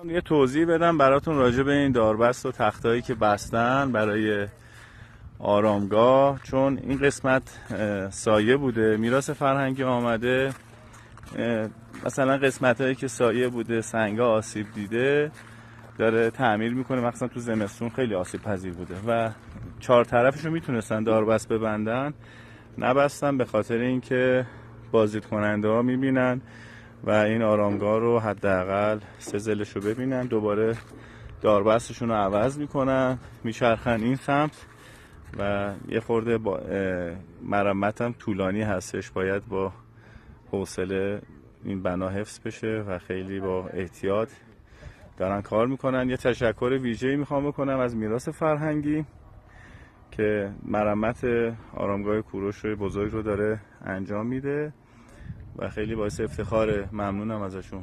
یه توضیح بدم براتون راجع به این داربست و تختایی که بستن برای آرامگاه، چون این قسمت سایه بوده، میراث فرهنگی آمده. مثلا قسمت هایی که سایه بوده، سنگا آسیب دیده، داره تعمیر میکنه. مثلا تو زمستون خیلی آسیب پذیر بوده و چهار طرفشو میتونستن داربست ببندن، نبستن به خاطر اینکه بازدید کننده ها میبینن و این آرامگاه رو حداقل سه ضلعشو ببینن، دوباره داربستشون رو عوض میکنن، میچرخن این سمت و یه خورده با مرمتم طولانی هستش. باید با حوصله این بنا حفظ بشه و خیلی با احتیاط دارن کار میکنن. یه تشکر ویژه‌ای میخوام بکنم از میراث فرهنگی که مرمت آرامگاه کوروش بزرگ رو داره انجام میده و خیلی باعث افتخاره. ممنونم ازشون.